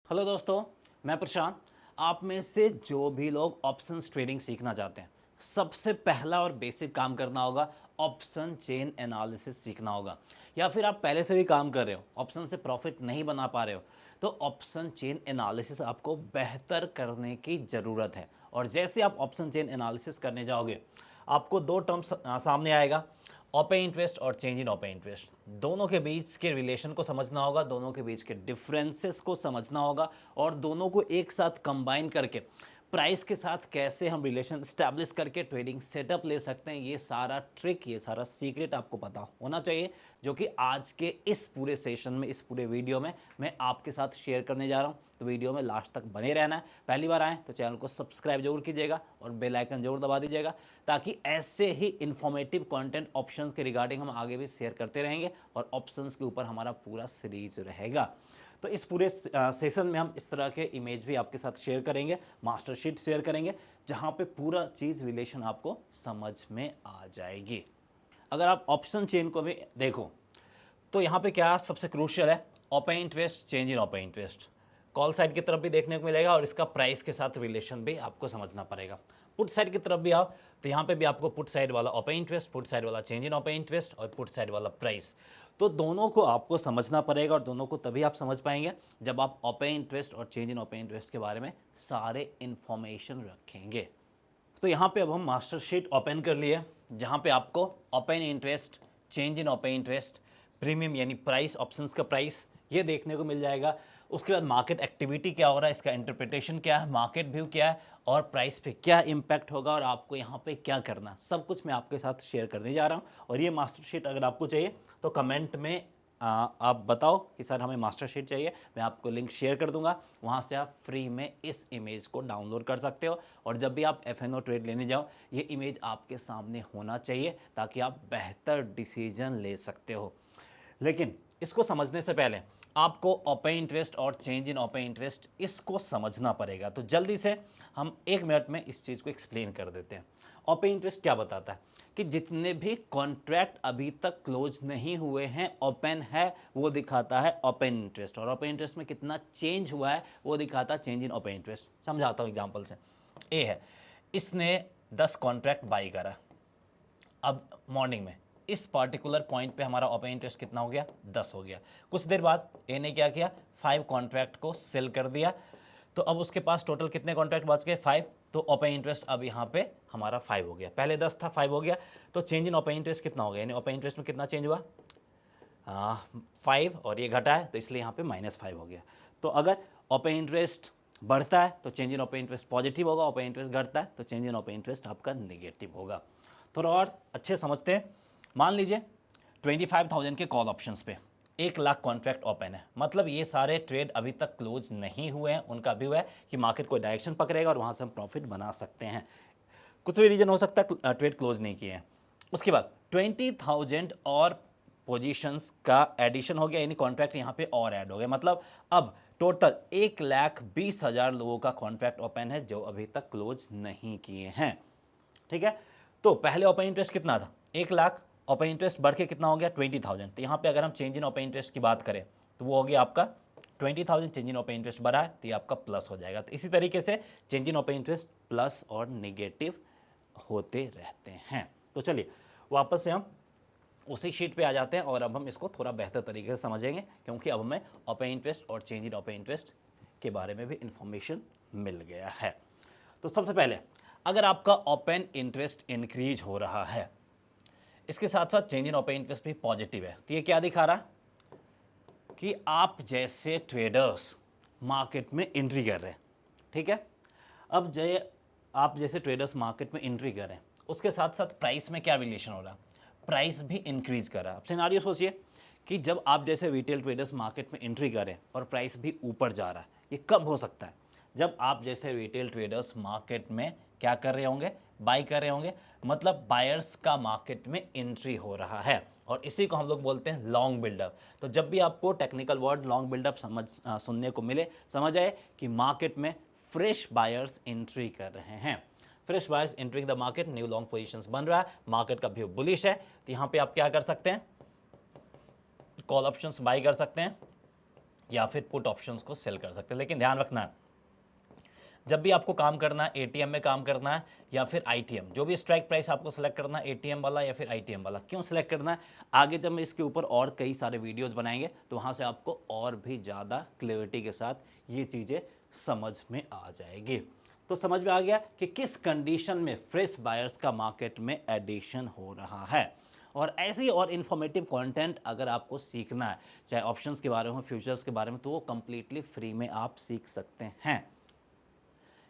Hello दोस्तों, मैं प्रशांत। आप में से जो भी लोग ऑप्शंस ट्रेडिंग सीखना चाहते हैं, सबसे पहला और बेसिक काम करना होगा, ऑप्शन चेन एनालिसिस सीखना होगा। या फिर आप पहले से भी काम कर रहे हो, ऑप्शन से प्रॉफिट नहीं बना पा रहे हो, तो ऑप्शन चेन एनालिसिस आपको बेहतर करने की ज़रूरत है। और जैसे आप ऑप्शन चेन एनालिसिस करने जाओगे, आपको दो टर्म्स सामने आएगा, ओपन इंटरेस्ट और चेंज इन ओपन इंटरेस्ट। दोनों के बीच के रिलेशन को समझना होगा, दोनों के बीच के डिफरेंसेस को समझना होगा और दोनों को एक साथ कंबाइन करके प्राइस के साथ कैसे हम रिलेशन स्टैब्लिश करके ट्रेडिंग सेटअप ले सकते हैं, ये सारा ट्रिक, ये सारा सीक्रेट आपको पता होना चाहिए, जो कि आज के इस पूरे सेशन में, इस पूरे वीडियो में मैं आपके साथ शेयर करने जा रहा हूं। तो वीडियो में लास्ट तक बने रहना है। पहली बार आए तो चैनल को सब्सक्राइब जरूर कीजिएगा और बेल आइकन जरूर दबा दीजिएगा, ताकि ऐसे ही इंफॉर्मेटिव कंटेंट ऑप्शंस के रिगार्डिंग हम आगे भी शेयर करते रहेंगे और ऑप्शंस के ऊपर हमारा पूरा सीरीज रहेगा। तो इस पूरे सेशन में हम इस तरह के इमेज भी आपके साथ शेयर करेंगे, मास्टर शीट शेयर करेंगे, जहां पे पूरा चीज़ रिलेशन आपको समझ में आ जाएगी। अगर आप ऑप्शन चेन को भी देखो तो यहाँ पे क्या सबसे क्रूशियल है, open interest, change in open interest. Call side की तरफ भी देखने को मिलेगा और इसका प्राइस के साथ रिलेशन भी आपको समझना पड़ेगा। पुट साइड की तरफ भी आओ तो यहाँ पे भी आपको पुट साइड वाला ओपन इंटरेस्ट, पुट साइड वाला चेंज इन ओपन इंटरेस्ट और पुट साइड वाला प्राइस, तो दोनों को आपको समझना पड़ेगा। और दोनों को तभी आप समझ पाएंगे जब आप ओपन इंटरेस्ट और चेंज इन ओपन इंटरेस्ट के बारे में सारे इंफॉर्मेशन रखेंगे। तो यहाँ पे अब हम मास्टर शीट ओपन कर लिए, जहाँ पे आपको open interest, change in open interest, premium यानी प्राइस, ऑप्शंस का प्राइस, ये देखने को मिल जाएगा। उसके बाद मार्केट एक्टिविटी क्या हो रहा है, इसका इंटरप्रिटेशन क्या है, मार्केट व्यू क्या है और प्राइस पे क्या इम्पैक्ट होगा और आपको यहाँ पे क्या करना, सब कुछ मैं आपके साथ शेयर करने जा रहा हूँ। और ये मास्टर शीट अगर आपको चाहिए तो कमेंट में आप बताओ कि सर हमें मास्टर शीट चाहिए, मैं आपको लिंक शेयर कर दूंगा, वहाँ से आप फ्री में इस इमेज को डाउनलोड कर सकते हो। और जब भी आप एफ&ओ ट्रेड लेने जाओ, ये इमेज आपके सामने होना चाहिए, ताकि आप बेहतर डिसीजन ले सकते हो। लेकिन इसको समझने से पहले आपको ओपन इंटरेस्ट और चेंज इन ओपन इंटरेस्ट, इसको समझना पड़ेगा। तो जल्दी से हम 1 मिनट में इस चीज़ को एक्सप्लेन कर देते हैं। ओपन इंटरेस्ट क्या बताता है कि जितने भी कॉन्ट्रैक्ट अभी तक क्लोज नहीं हुए हैं, ओपन है, वो दिखाता है ओपन इंटरेस्ट। और ओपन इंटरेस्ट में कितना चेंज हुआ है वो दिखाता है चेंज इन ओपन इंटरेस्ट। समझाता हूँ एग्जांपल से। ए है, इसने 10 कॉन्ट्रैक्ट बाई करा, अब मॉर्निंग में इस पार्टिकुलर पॉइंट पे हमारा ओपन इंटरेस्ट कितना हो गया, 10 हो गया। कुछ देर बाद ए ने क्या किया, 5 कॉन्ट्रैक्ट को सेल कर दिया, तो अब उसके पास टोटल कितने कॉन्ट्रैक्ट बच गए, 5। तो ओपन इंटरेस्ट अब यहाँ पे हमारा 5 हो गया, पहले 10 था, 5 हो गया। तो चेंज इन ओपन इंटरेस्ट कितना हो गया, यानी ओपन इंटरेस्ट में कितना चेंज हुआ, 5, और ये घटा है तो इसलिए यहाँ पे -5 हो गया। तो अगर ओपन इंटरेस्ट बढ़ता है तो change in open interest positive होगा, ओपन इंटरेस्ट घटता है तो चेंज इन ओपन इंटरेस्ट आपका नेगेटिव होगा। थोड़ा और अच्छे समझते हैं। मान लीजिए 25,000 के कॉल ऑप्शंस पे 1 लाख कॉन्ट्रैक्ट ओपन है, मतलब ये सारे ट्रेड अभी तक क्लोज नहीं हुए हैं। उनका व्यू है कि मार्केट कोई डायरेक्शन पकड़ेगा और वहाँ से हम प्रॉफिट बना सकते हैं। कुछ भी रीजन हो सकता है ट्रेड क्लोज नहीं किए हैं। उसके बाद 20,000 और पोजीशंस का एडिशन हो गया, यानी कॉन्ट्रैक्ट यहाँ पे और ऐड हो गया, मतलब अब टोटल 1,20,000 लोगों का कॉन्ट्रैक्ट ओपन है जो अभी तक क्लोज नहीं किए हैं। ठीक है, तो पहले ओपन इंटरेस्ट कितना था, 1 लाख, ओपन इंटरेस्ट बढ़ के कितना हो गया, 20,000। तो यहाँ पे अगर हम चेंज इन ओपन इंटरेस्ट की बात करें तो वो हो गया आपका 20,000, चेंज इन ओपन इंटरेस्ट बढ़ा है तो ये आपका प्लस हो जाएगा। तो इसी तरीके से change in open interest plus और निगेटिव होते रहते हैं। तो चलिए वापस से हम उसी शीट पे आ जाते हैं और अब हम इसको थोड़ा बेहतर तरीके से समझेंगे, क्योंकि अब हमें ओपन इंटरेस्ट और चेंज इन ओपन इंटरेस्ट के बारे में भी इंफॉर्मेशन मिल गया है। तो सबसे पहले, अगर आपका ओपन इंटरेस्ट इंक्रीज हो रहा है, इसके साथ साथ चेंज इन ओपन इंटरेस्ट भी पॉजिटिव है, तो ये क्या दिखा रहा है कि आप जैसे ट्रेडर्स मार्केट में एंट्री कर रहे हैं। ठीक है, अब आप जैसे ट्रेडर्स मार्केट में एंट्री कर रहे हैं, उसके साथ साथ प्राइस में क्या रिलेशन हो रहा है, प्राइस भी इंक्रीज कर रहा है। अब सिनेरियो सोचिए कि जब आप जैसे रिटेल ट्रेडर्स मार्केट में एंट्री करें और प्राइस भी ऊपर जा रहा है, ये कब हो सकता है, जब आप जैसे रिटेल ट्रेडर्स मार्केट में क्या कर रहे होंगे, बाई कर रहे होंगे, मतलब बायर्स का मार्केट में एंट्री हो रहा है। और इसी को हम लोग बोलते हैं लॉन्ग बिल्डअप। तो जब भी आपको टेक्निकल वर्ड लॉन्ग बिल्डअप सुनने को मिले, समझ आए कि मार्केट में फ्रेश बायर्स एंट्री कर रहे हैं। Fresh buyers entering the market, new long positions बन रहा है, मार्केट का व्यू बुलिश है, तो यहाँ पे आप क्या कर सकते हैं, कॉल ऑप्शंस बाई कर सकते हैं। या फिर पुट ऑप्शंस को सेल कर सकते हैं। लेकिन ध्यान रखना है, जब भी आपको काम करना है, एटीएम में काम करना है या फिर आईटीएम, जो भी स्ट्राइक प्राइस आपको सेलेक्ट करना है, एटीएम वाला या फिर आईटीएम वाला, क्यों सेलेक्ट करना है, आगे जब मैं इसके ऊपर और कई सारे वीडियोस बनाएंगे तो वहाँ से आपको और भी ज़्यादा क्लियरिटी के साथ ये चीज़ें समझ में आ जाएगी। तो समझ में आ गया कि किस कंडीशन में फ्रेश बायर्स का मार्केट में एडिशन हो रहा है। और ऐसे ही और इन्फॉर्मेटिव कंटेंट अगर आपको सीखना है, चाहे ऑप्शंस के बारे में, फ्यूचर्स के बारे में, तो वो कंप्लीटली फ्री में आप सीख सकते हैं।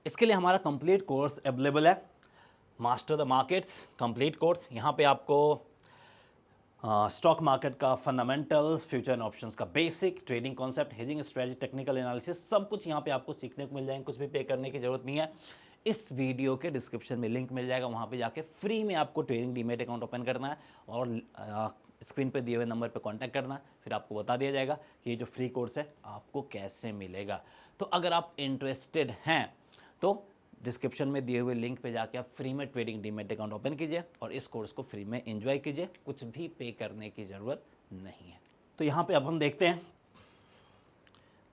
इसके लिए हमारा कंप्लीट कोर्स अवेलेबल है, master the markets complete course. यहाँ पे आपको स्टॉक मार्केट का फंडामेंटल्स, फ्यूचर एंड ऑप्शंस का basic, trading concept, hedging strategy, technical analysis, सब कुछ यहाँ पे आपको सीखने को मिल जाएंगे। कुछ भी पे करने की जरूरत नहीं है। इस वीडियो के डिस्क्रिप्शन में लिंक मिल जाएगा, वहाँ पे जाके फ्री में आपको ट्रेडिंग डीमेट अकाउंट ओपन करना है और स्क्रीन पे दिए हुए नंबर पे कांटेक्ट करना है। फिर आपको बता दिया जाएगा कि ये जो फ्री कोर्स है आपको कैसे मिलेगा। तो अगर आप इंटरेस्टेड हैं तो डिस्क्रिप्शन में दिए हुए लिंक पे जाके आप फ्री में ट्रेडिंग डीमेट अकाउंट ओपन कीजिए और इस कोर्स को फ्री में एंजॉय कीजिए। कुछ भी पे करने की ज़रूरत नहीं है। तो यहाँ पे अब हम देखते हैं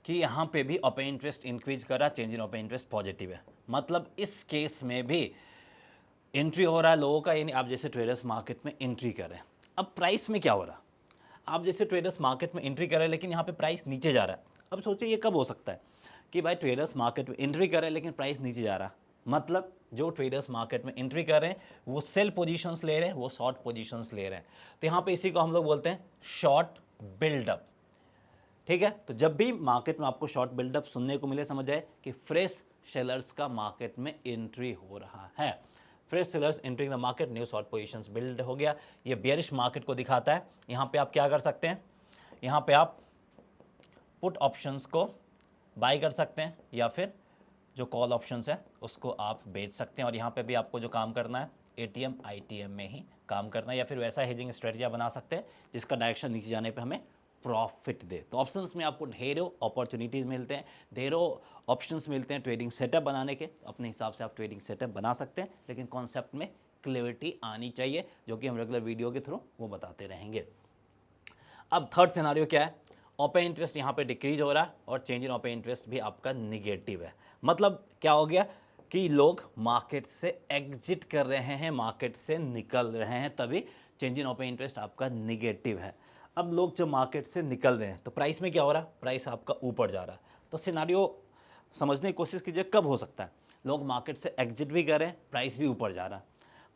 कि यहाँ पे भी ओपन इंटरेस्ट इंक्रीज कर रहा है, change in open interest positive है। मतलब इस केस में भी एंट्री हो रहा है लोगों का, यानी आप जैसे ट्रेडर्स मार्केट में एंट्री कर रहे हैं। अब प्राइस में क्या हो रहा है, आप जैसे ट्रेडर्स मार्केट में एंट्री कर रहे हैं लेकिन यहाँ पे प्राइस नीचे जा रहा है। अब सोचिए ये कब हो सकता है कि भाई ट्रेडर्स मार्केट में एंट्री कर रहे हैं लेकिन प्राइस नीचे जा रहा है। मतलब जो ट्रेडर्स मार्केट में एंट्री कर रहे हैं वो सेल पोजीशंस ले रहे हैं, वो शॉर्ट पोजीशंस ले रहे हैं। तो यहाँ पे इसी को हम लोग बोलते हैं शॉर्ट बिल्डअप। ठीक है, तो जब भी मार्केट में आपको शॉर्ट बिल्डअप सुनने को मिले, समझ जाए कि फ्रेश सेलर्स का मार्केट में एंट्री हो रहा है। Fresh sellers entering the market, new short positions build हो गया। ये बेयरिश मार्केट को दिखाता है। यहाँ पे आप क्या कर सकते हैं, यहाँ पे आप पुट ऑप्शंस को बाय कर सकते हैं या फिर जो कॉल ऑप्शंस है उसको आप बेच सकते हैं। और यहाँ पे भी आपको जो काम करना है एटीएम आईटीएम में ही काम करना है, या फिर वैसा हेजिंग स्ट्रेटजी बना सकते हैं जिसका डायरेक्शन नीचे जाने पे हमें प्रॉफिट दे। तो ऑप्शंस में आपको ढेरों अपॉर्चुनिटीज़ मिलते हैं, ढेरों ऑप्शंस मिलते हैं ट्रेडिंग सेटअप बनाने के। अपने हिसाब से आप ट्रेडिंग सेटअप बना सकते हैं, लेकिन कॉन्सेप्ट में क्लियरिटी आनी चाहिए, जो कि हम रेगुलर वीडियो के थ्रू वो बताते रहेंगे। अब थर्ड सिनारियो क्या है, ओपन इंटरेस्ट यहाँ पे डिक्रीज हो रहा है और चेंज इन ओपन इंटरेस्ट भी आपका निगेटिव है। मतलब क्या हो गया कि लोग मार्केट से एग्जिट कर रहे हैं, मार्केट से निकल रहे हैं, तभी चेंज इन ओपन इंटरेस्ट आपका निगेटिव है। अब लोग जब मार्केट से निकल रहे हैं तो प्राइस में क्या हो रहा है, प्राइस आपका ऊपर जा रहा है। तो सिनारियो समझने की कोशिश कीजिए कब हो सकता है, लोग मार्केट से एग्जिट भी कर रहे हैं, प्राइस भी ऊपर जा रहा है।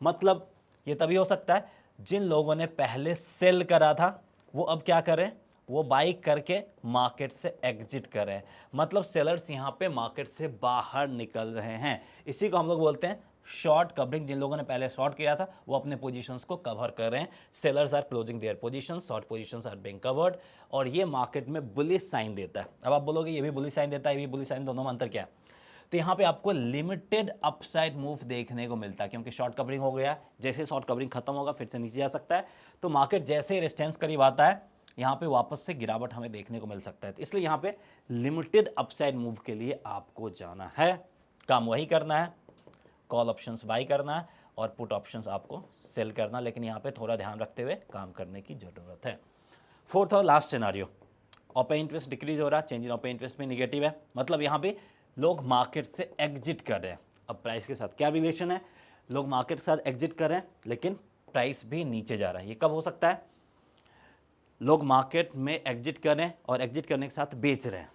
मतलब ये तभी हो सकता है जिन लोगों ने पहले सेल करा था वो अब क्या करें, वो बाई करके मार्केट से एग्जिट कर रहे हैं। मतलब सेलर्स यहाँ पे मार्केट से बाहर निकल रहे हैं। इसी को हम लोग बोलते हैं शॉर्ट कवरिंग। जिन लोगों ने पहले शॉर्ट किया था वो अपने पोजीशंस को कवर कर रहे हैं। Sellers are closing their positions, short positions are being covered, और ये मार्केट में बुलिश साइन देता है। अब आप बोलोगे ये भी बुलिश साइन देता है, ये भी बुलिश साइन, दोनों में अंतर क्या है? तो यहाँ पे आपको लिमिटेड अपसाइड मूव देखने को मिलता है, क्योंकि शॉर्ट कवरिंग हो गया। जैसे शॉर्ट कवरिंग खत्म होगा फिर से नीचे जा सकता है। तो मार्केट जैसे ही रेजिस्टेंस करीब आता है यहाँ पे वापस से गिरावट हमें देखने को मिल सकता है। तो इसलिए यहाँ पे लिमिटेड अपसाइड मूव के लिए आपको जाना है, काम वही करना है, कॉल ऑप्शंस बाई करना है और पुट ऑप्शंस आपको सेल करना। लेकिन यहाँ पे थोड़ा ध्यान रखते हुए काम करने की जरूरत है। फोर्थ और last scenario, open interest decrease हो रहा है, चेंज इन ओपन इंटरेस्ट में निगेटिव है। मतलब यहाँ पे लोग मार्केट से एग्जिट कर रहे हैं। अब प्राइस के साथ क्या रिलेशन है, लोग मार्केट के साथ एग्जिट कर रहे हैं लेकिन प्राइस भी नीचे जा रहा है। ये कब हो सकता है, लोग मार्केट में एग्जिट कर रहे हैं और एग्जिट करने के साथ बेच रहे हैं।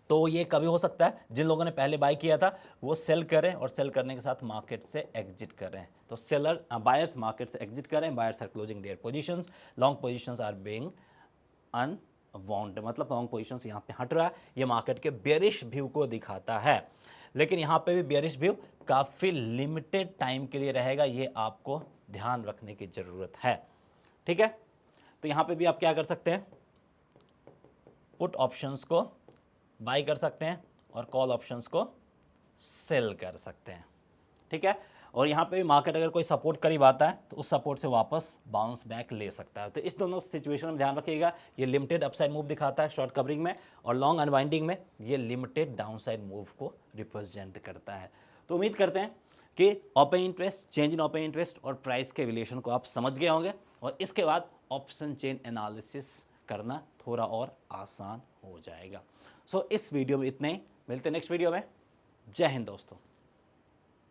तो ये कभी हो सकता है जिन लोगों ने पहले बाय किया था वो सेल करें और सेल करने के साथ मार्केट से एग्जिट कर रहे हैं। तो सेलर बायर्स मार्केट से एग्जिट कर रहे हैं, buyers are closing their positions, long positions are being unwound. मतलब लॉन्ग पोजीशंस यहाँ पे हट रहा है। ये मार्केट के बेयरिश व्यू को दिखाता है, लेकिन यहाँ पे भी बेयरिश व्यू काफ़ी लिमिटेड टाइम के लिए रहेगा, ये आपको ध्यान रखने की ज़रूरत है। ठीक है, तो यहाँ पे भी आप क्या कर सकते हैं, पुट ऑप्शंस को बाय कर सकते हैं और कॉल ऑप्शंस को सेल कर सकते हैं। ठीक है, और यहाँ पे भी मार्केट अगर कोई सपोर्ट करीब आता है तो उस सपोर्ट से वापस बाउंस बैक ले सकता है। तो इस दोनों सिचुएशन में ध्यान रखिएगा, ये लिमिटेड अपसाइड मूव दिखाता है शॉर्ट कवरिंग में, और लॉन्ग अनवाइंडिंग में ये लिमिटेड डाउनसाइड मूव को रिप्रेजेंट करता है। तो उम्मीद करते हैं कि open interest, change in open interest और प्राइस के रिलेशन को आप समझ गए होंगे, और इसके बाद ऑप्शन चेन एनालिसिस करना थोड़ा और आसान हो जाएगा। सो इस वीडियो में इतने ही, मिलते हैं नेक्स्ट वीडियो में। जय हिंद दोस्तों।